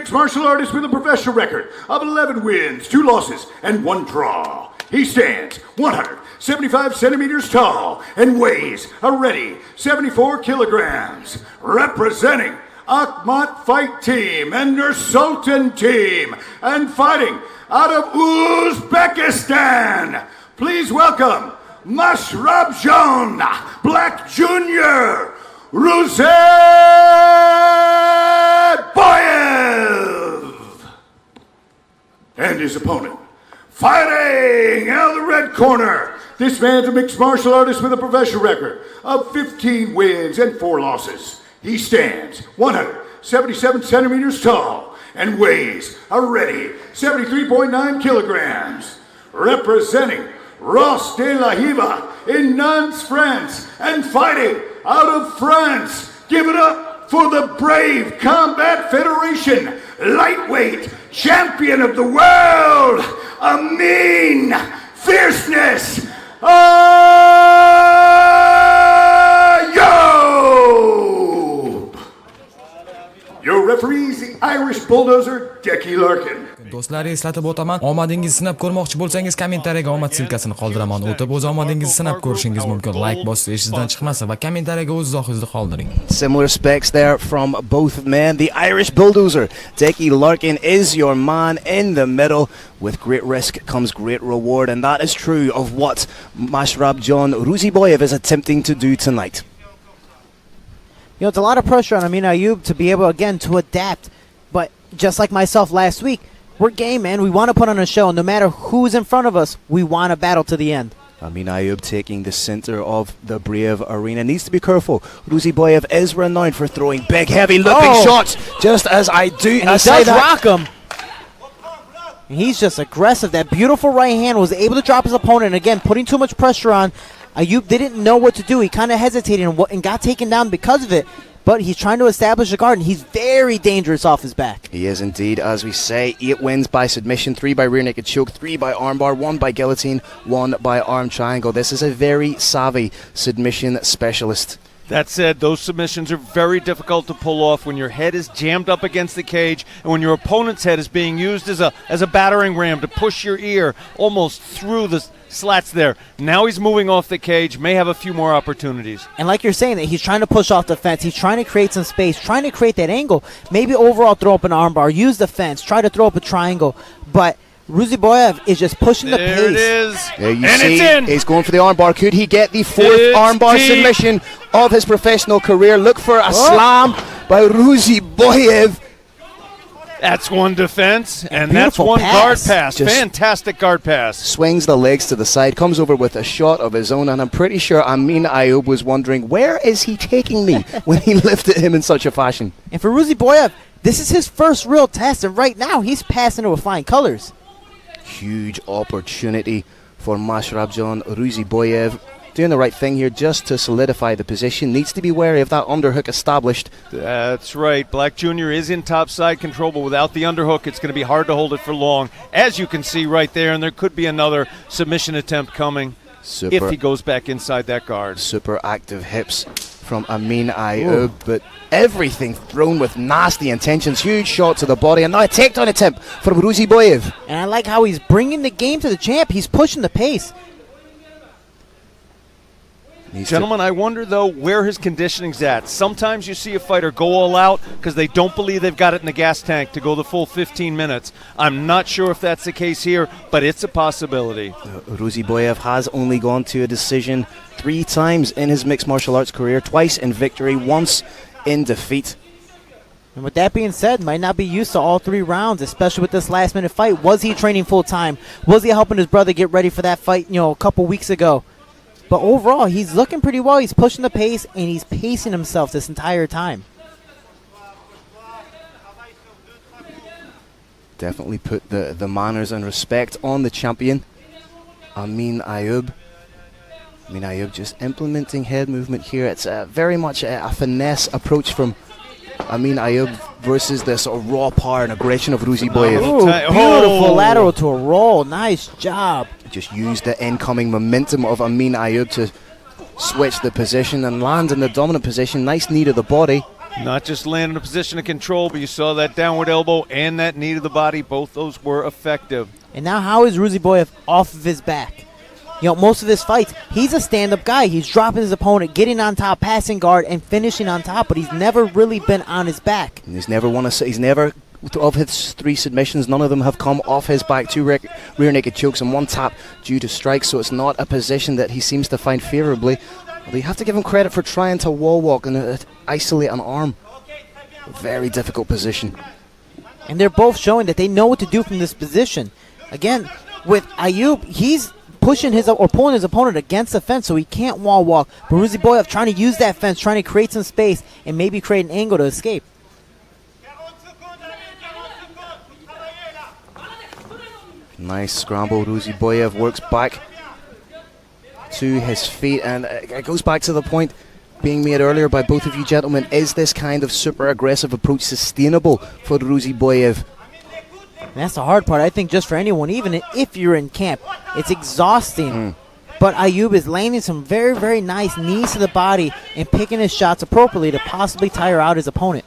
mixed martial artist with a professional record of 11 wins, 2 losses, and 1 draw. He stands 175 centimeters tall and weighs a ready 74 kilograms. Representing Akhmat Fight Team and Nursultan Team, and fighting out of Uzbekistan, please welcome Mashrabjon Black Jr. Ruziboev, and his opponent, fighting out of the red corner. This man's a mixed martial artist with a professional record of 15 wins and 4 losses. He stands 177 centimeters tall and weighs a ready 73.9 kilograms. Representing Ross de la Hiva in Nantes, France, and fighting out of France, give it up for the Brave Combat Federation lightweight champion of the world, Amin Fierceness Ayoub. Your referees, the Irish bulldozer, Decky Larkin. Do'stlar, eslatib o'taman, omadingizni sinab ko'rmoqchi bo'lsangiz kommentariyaga omad silkasini qoldiraman. O'tib o'z omadingizni sinab ko'rishingiz mumkin. Like bosib, esingizdan chiqmasa va kommentariyaga o'z izohingizni qoldiring. Similar specs there from both men. The Irish bulldozer, Decky Larkin, is your man in the middle. With great risk comes great reward, and that is true of what Mashrabjon Ruziboev is attempting to do tonight. You know, it's a lot of pressure on Amin Ayoub to be able, again, to adapt. But just like myself last week, we're game, man. We want to put on a show. No matter who's in front of us, we want to battle to the end. Amin Ayoub taking the center of the Brave arena. Needs to be careful. Ruziboev is renowned for throwing big, heavy, looping shots. Just as I do. And he does rock him. And he's just aggressive. That beautiful right hand was able to drop his opponent. And again, putting too much pressure on. Ayoub didn't know what to do. He kind of hesitated and got taken down because of it. But he's trying to establish a guard, and he's very dangerous off his back. He is indeed, as we say. 8 wins by submission, 3 by rear naked choke, 3 by armbar, 1 by guillotine, 1 by arm triangle. This is a very savvy submission specialist. That said, those submissions are very difficult to pull off when your head is jammed up against the cage and when your opponent's head is being used as a battering ram to push your ear almost through the slats there. Now he's moving off the cage, may have a few more opportunities. And like you're saying, that he's trying to push off the fence. He's trying to create some space, trying to create that angle. Maybe overall throw up an armbar, use the fence, try to throw up a triangle. But Ruziboev is just pushing the pace. There it is. There you and see, it's in. He's going for the armbar. Could he get the 4th armbar submission of his professional career? Look for a slam by Ruziboev. That's one defense, and that's one guard pass. Just fantastic guard pass. Swings the legs to the side, comes over with a shot of his own, and I'm pretty sure Amin Ayoub was wondering, where is he taking me when he lifted him in such a fashion? And for Ruziboev, this is his first real test, and right now he's passing it with flying colors. Huge opportunity for Mashrabjon Ruziboev. Doing the right thing here just to solidify the position. Needs to be wary of that underhook established. That's right. Black Jr. is in top side control, but without the underhook, it's going to be hard to hold it for long, as you can see right there, and there could be another submission attempt coming if he goes back inside that guard. Super active hips from Amin Ayoub, but everything thrown with nasty intentions. Huge shot to the body, and now a takedown attempt from Ruziboev. And I like how he's bringing the game to the champ. He's pushing the pace. Gentlemen, I wonder, though, where his conditioning's at. Sometimes you see a fighter go all out because they don't believe they've got it in the gas tank to go the full 15 minutes. I'm not sure if that's the case here, but it's a possibility. Ruziboev has only gone to a decision 3 times in his mixed martial arts career, twice in victory, once in defeat. And with that being said, might not be used to all 3 rounds, especially with this last-minute fight. Was he training full-time? Was he helping his brother get ready for that fight, a couple weeks ago? But overall, he's looking pretty well. He's pushing the pace, and he's pacing himself this entire time. Definitely put the manners and respect on the champion, Amin Ayoub. Amin Ayoub just implementing head movement here. It's very much a finesse approach from Amin Ayoub versus the sort of raw power and aggression of Ruziboev. Beautiful lateral to a roll. Nice job. Just use the incoming momentum of Amin Ayoub to switch the position and land in the dominant position. Nice knee to the body. Not just land in a position of control, but you saw that downward elbow and that knee to the body. Both those were effective. And now how is Ruziboev off of his back? You know, most of his fights, he's a stand-up guy. He's dropping his opponent, getting on top, passing guard, and finishing on top, but he's never really been on his back. And he's never of his 3 submissions, none of them have come off his back. 2 rear naked chokes and 1 tap due to strikes, so it's not a position that he seems to find favorably. Although you have to give him credit for trying to wall walk and isolate an arm. A very difficult position. And they're both showing that they know what to do from this position. Again, with Ayoub, he's pushing his or pulling his opponent against the fence so he can't wall walk. But Ruziboev trying to use that fence, trying to create some space and maybe create an angle to escape. Nice scramble. Ruziboev works back to his feet, and it goes back to the point being made earlier by both of you gentlemen. Is this kind of super aggressive approach sustainable for Ruziboev? And that's the hard part, I think, just for anyone, even if you're in camp. It's exhausting. But Ayoub is landing some very, very nice knees to the body and picking his shots appropriately to possibly tire out his opponent.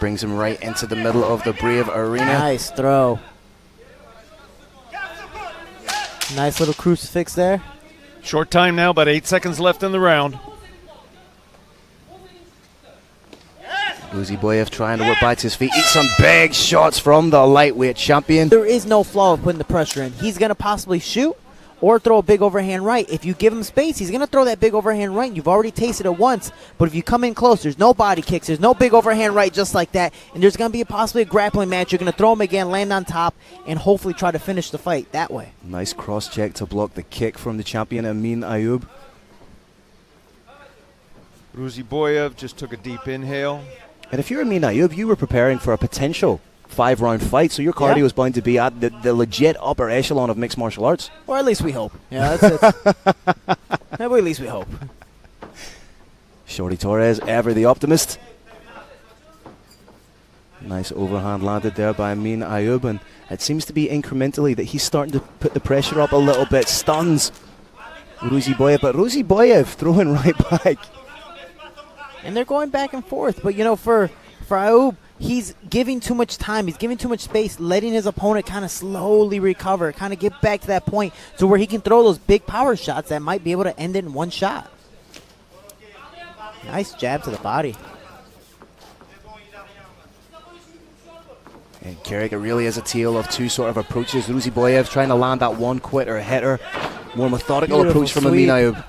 Brings him right into the middle of the Brave Arena. Nice throw. Nice little crucifix there. Short time now, about 8 seconds left in the round. Ruziboev trying to work back to his feet. Eats some big shots from the lightweight champion. There is no flaw of putting the pressure in. He's going to possibly shoot or throw a big overhand right. If you give him space, he's going to throw that big overhand right. You've already tasted it once, but if you come in close, there's no body kicks, there's no big overhand right just like that, and there's going to be possibly a grappling match. You're going to throw him again, land on top, and hopefully try to finish the fight that way. Nice cross check to block the kick from the champion, Amin Ayoub. Ruziboev just took a deep inhale. And if you're Amin Ayoub, you were preparing for a potential 5-round fight, so your cardio is bound to be at the legit upper echelon of mixed martial arts. Or at least we hope. Yeah, that's it. At least we hope. Shorty Torres, ever the optimist. Nice overhand landed there by Amin Ayoub, and it seems to be incrementally that he's starting to put the pressure up a little bit. Stuns Ruziboev, but Ruziboev throwing right back. And they're going back and forth. But, you know, for Ayoub, he's giving too much time. He's giving too much space, letting his opponent kind of slowly recover, kind of get back to that point to where he can throw those big power shots that might be able to end it in one shot. Nice jab to the body. And Carrick, it really is a tale of 2 sort of approaches. Ruziboev trying to land that one quitter hitter. More methodical Beautiful approach from sweep. Amin Ayoub.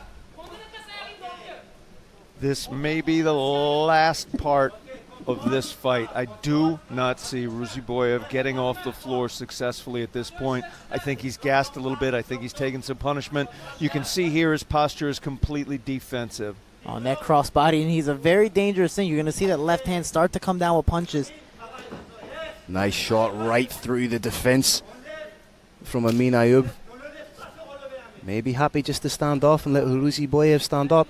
This may be the last part of this fight. I do not see Ruziboev getting off the floor successfully at this point. I think he's gassed a little bit. I think he's taken some punishment. You can see here his posture is completely defensive. On that cross body, and he's a very dangerous thing. You're going to see that left hand start to come down with punches. Nice shot right through the defense from Amin Ayoub. Maybe happy just to stand off and let Ruziboev stand up.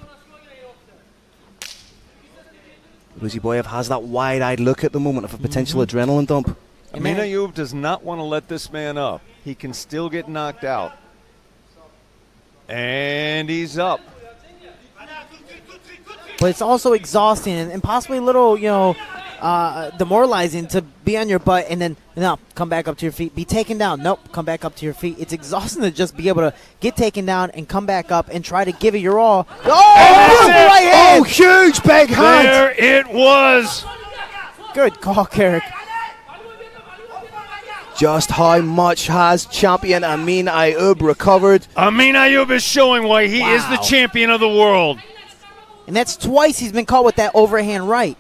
Ruziboev has that wide-eyed look at the moment of a potential adrenaline dump. Amin Ayoub does not want to let this man up. He can still get knocked out. And he's up. But it's also exhausting and possibly a little, you know, demoralizing to be on your butt and then, no, come back up to your feet, be taken down, nope, come back up to your feet. It's exhausting to just be able to get taken down and come back up and try to give it your all. Right hand! Oh, huge big hand! There it was! Good call, Carrick. Just how much has champion Amin Ayoub recovered? Amin Ayoub is showing why he is the champion of the world. And that's twice he's been caught with that overhand right.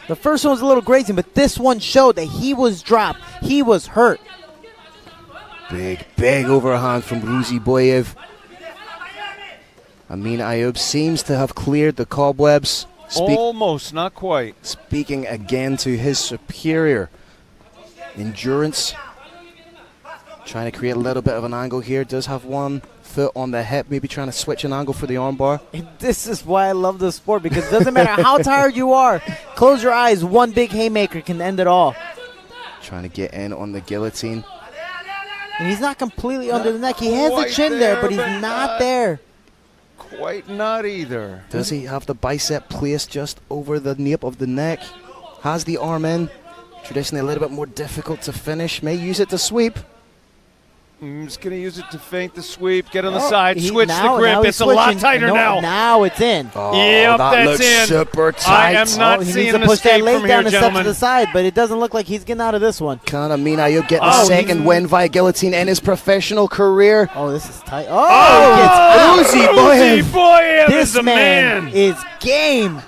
The first one was a little grazing, but this one showed that he was dropped. He was hurt. Big overhand from Ruziboev. Amin Ayoub seems to have cleared the cobwebs. Almost, not quite. Speaking again to his superior endurance. Trying to create a little bit of an angle here. Does have one foot on the hip, maybe trying to switch an angle for the armbar. And this is why I love this sport, because it doesn't matter how tired you are. Close your eyes. One big haymaker can end it all. Trying to get in on the guillotine. And he's not completely under the neck. He has the chin there, but he's not there. quite not either. Does he have the bicep placed just over the nape of the neck? Has the arm in. Traditionally a little bit more difficult to finish. May use it to sweep. He's going to use it to feint the sweep, get on the side, He- switch now- the grip. now he's It's a lot switching. tighter No, now. Now it's in. Oh, Yep, that that's looks in. super I tight. am not He seeing needs to an push that escape leg from down here, and step to gentlemen. the side, but it doesn't look like he's getting out of this one. Can Amin Ayoub get the Oh, second win via guillotine in his professional career? Oh, this is tight. Oh, Ruziboev. Ruziboev this is a man man. is game.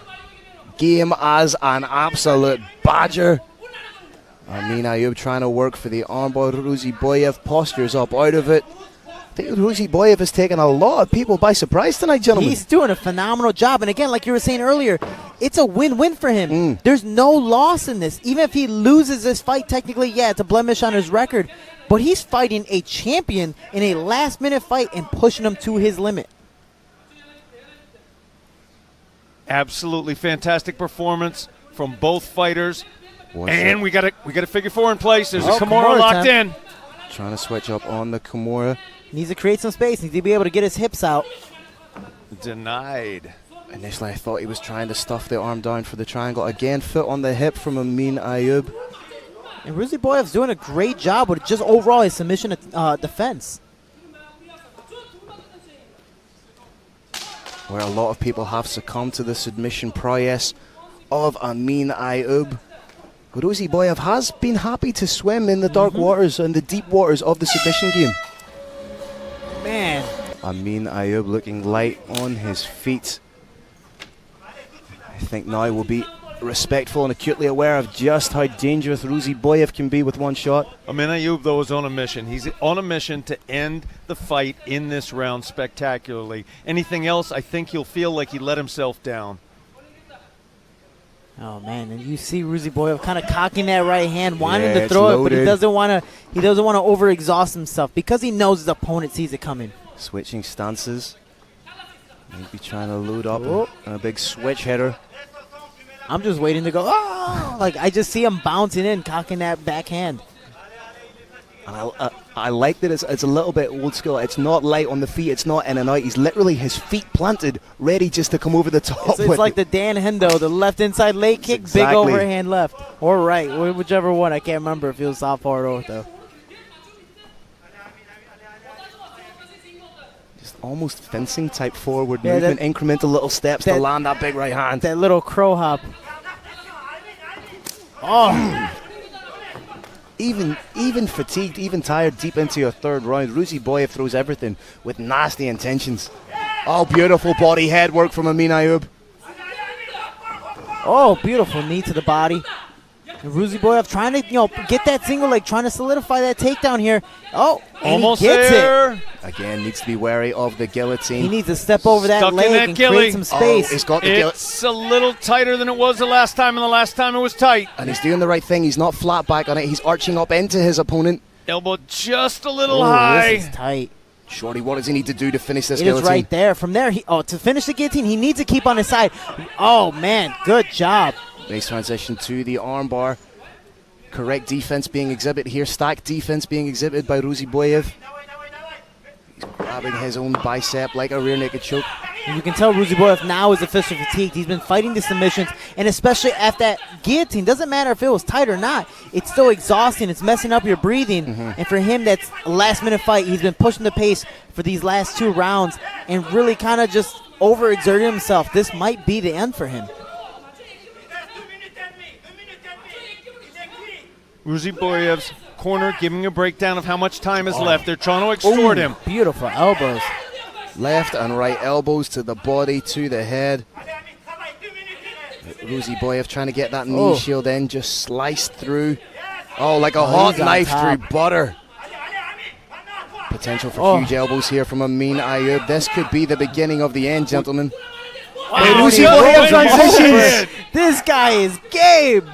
Game as an absolute badger. Amin Ayoub trying to work for the armbar. Ruziboev postures up out of it. I think Ruziboev has taken a lot of people by surprise tonight, gentlemen. He's doing a phenomenal job. And again, like you were saying earlier, it's a win-win for him. There's no loss in this. Even if he loses this fight, technically, yeah, it's a blemish on his record. But he's fighting a champion in a last-minute fight and pushing him to his limit. Absolutely fantastic performance from both fighters. One And shot. we got a figure four in place. There's a Oh, Kimura Kimura locked time. in. Trying to switch up on the Kimura. Needs to create some space. Needs to be able to get his hips out. Denied. Initially, I thought he was trying to stuff the arm down for the triangle. Again, foot on the hip from Amin Ayoub. And Ruziboev's doing a great job with just overall his submission defense. Where a lot of people have succumbed to the submission prowess of Amin Ayoub. Ruziboev has been happy to swim in the dark waters and the deep waters of the submission game. Man, Amin Ayoub looking light on his feet. I think now we'll be respectful and acutely aware of just how dangerous Ruziboev can be with one shot. Amin Ayoub, though, is on a mission. He's on a mission to end the fight in this round spectacularly. Anything else, I think he'll feel like he let himself down. oh man, and you see Ruziboev kind of cocking that right hand, wanting Yeah, to it's throw it, but he loaded. doesn't want to. He doesn't want to overexhaust himself because he knows his opponent sees it coming. Switching stances. Maybe trying to load up Oh. and a big switch header. I'm just waiting to go. Oh, like I just see him bouncing in, cocking that backhand. And I like that it's a little bit old school. It's not light on the feet. It's not in and out. He's literally his feet planted, ready just to come over the top. It's with like it. the Dan Hendo, the left inside leg kick, Exactly. big overhand left or right, whichever one. I can't remember if it was southpaw or ortho. Just almost fencing type forward Yeah, movement, incremental little steps to that- land that big right hand. That little crow hop. Oh, Even fatigued, even tired, deep into your third round, Ruziboev throws everything with nasty intentions. Oh, beautiful body head work from Amin Ayoub. oh, beautiful knee to the body. And Ruziboev trying to, get that single leg, trying to solidify that takedown here. Oh, and Almost he gets it. there. Again, needs to be wary of the guillotine. He needs to step over that Stuck in leg that and gilly. create some space. Oh, he's got the guillotine. It's a little tighter than it was the last time, and the last time it was tight. And he's doing the right thing. He's not flat back on it. He's arching up into his opponent. Elbow just a little Oh, high. this is tight. Shorty, what does he need to do to finish this It is guillotine? right there. From there, to finish the guillotine, he needs to keep on his side. Oh, man, good job. Nice transition to the armbar. Correct defense being exhibited here. Stacked defense being exhibited by Ruziboev. He's grabbing his own bicep like a rear naked choke. And you can tell Ruziboev now is officially fatigued. He's been fighting the submissions, and especially after that guillotine, doesn't matter if it was tight or not, it's still exhausting. It's messing up your breathing. And for him, that's a last-minute fight. He's been pushing the pace for these last 2 rounds and really kind of just overexerting himself. This might be the end for him. Ruziboev's corner giving a breakdown of how much time is left. They're trying to extort him. Beautiful elbows. Left and right elbows to the body, to the head. Ruziboev trying to get that knee shield in, just sliced through. Oh, like a hot he's on knife top. through butter. Potential for huge elbows here from Amin Ayoub. This could be the beginning of the end, gentlemen. Wow, Ruziboev he rolls transitions. it. This guy is game.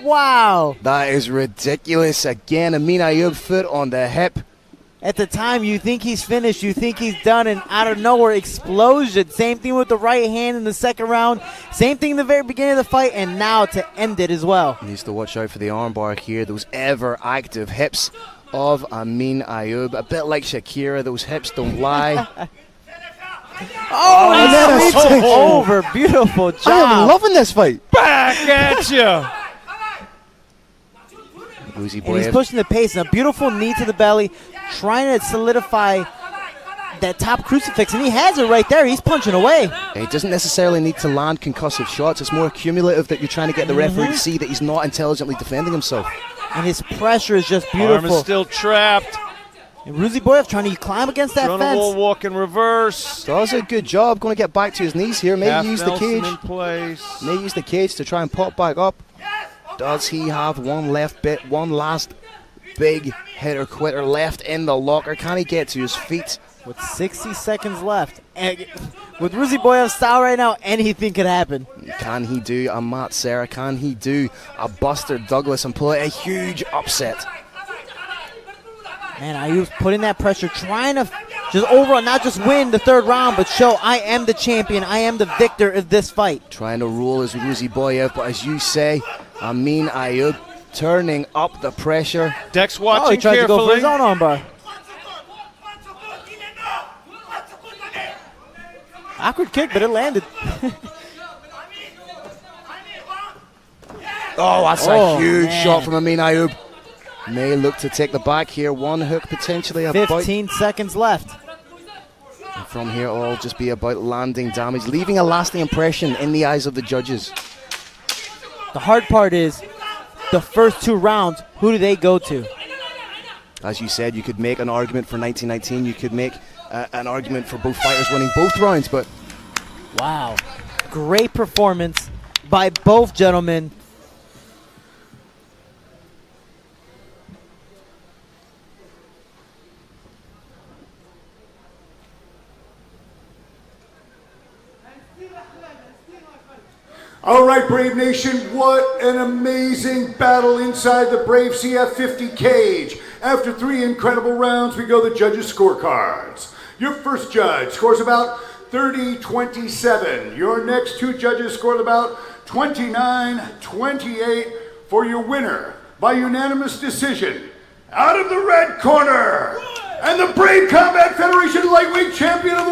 Wow. That is ridiculous. Again, Amin Ayoub foot on the hip. At the time, you think he's finished, you think he's done, and out of nowhere, explosion. Same thing with the right hand in the second round. Same thing in the very beginning of the fight, and now to end it as well. Needs to watch out for the armbar here. Those ever active hips of Amin Ayoub. A bit like Shakira, those hips don't lie. Oh, and then a he's switch. over. Beautiful job. I am loving this fight. Back at you. And he's Ruziboev. pushing the pace. And a beautiful knee to the belly, trying to solidify that top crucifix. And he has it right there. He's punching away. He doesn't necessarily need to land concussive shots. It's more cumulative that you're trying to get the referee to see that he's not intelligently defending himself. And his pressure is just Arm is beautiful. still trapped. And Ruziboev trying to climb against that Trying to fence. wall walk in reverse. Does a good job. Going to get back to his knees here. May Half use the Nelson cage. in place. May use the cage to try and pop back up. Does he have one last big hitter quitter left in the locker? Can he get to his feet? With 60 seconds left. And with Ruziboev's style right now, anything could happen. Can he do a Matt Serra? Can he do a Buster Douglas and pull out a huge upset? Man, Ayoub's putting that pressure, trying to just overall not just win the third round, but show I am the champion. I am the victor of this fight. Trying to roll as Ruziboev, but as you say, Amin Ayoub turning up the pressure. Dex Oh, watching he tried to go for carefully. his own armbar. Awkward kick, but it landed. Oh, that's Oh, a huge man. shot from Amin Ayoub. May look to take the back here. One hook potentially about. 15 seconds left. And from here, it'll just be about landing damage, leaving a lasting impression in the eyes of the judges. The hard part is the first two rounds, who do they go to? As you said, you could make an argument for 1919. You could make an argument for both fighters winning both rounds, but Wow. Great performance by both gentlemen. All right, Brave Nation, what an amazing battle inside the Brave CF50 cage. After 3 incredible rounds, we go the judges' scorecards. Your first judge scores about 30-27. Your next 2 judges scored about 29-28 for your winner by unanimous decision. Out of the red corner, and the Brave Combat Federation Lightweight Champion of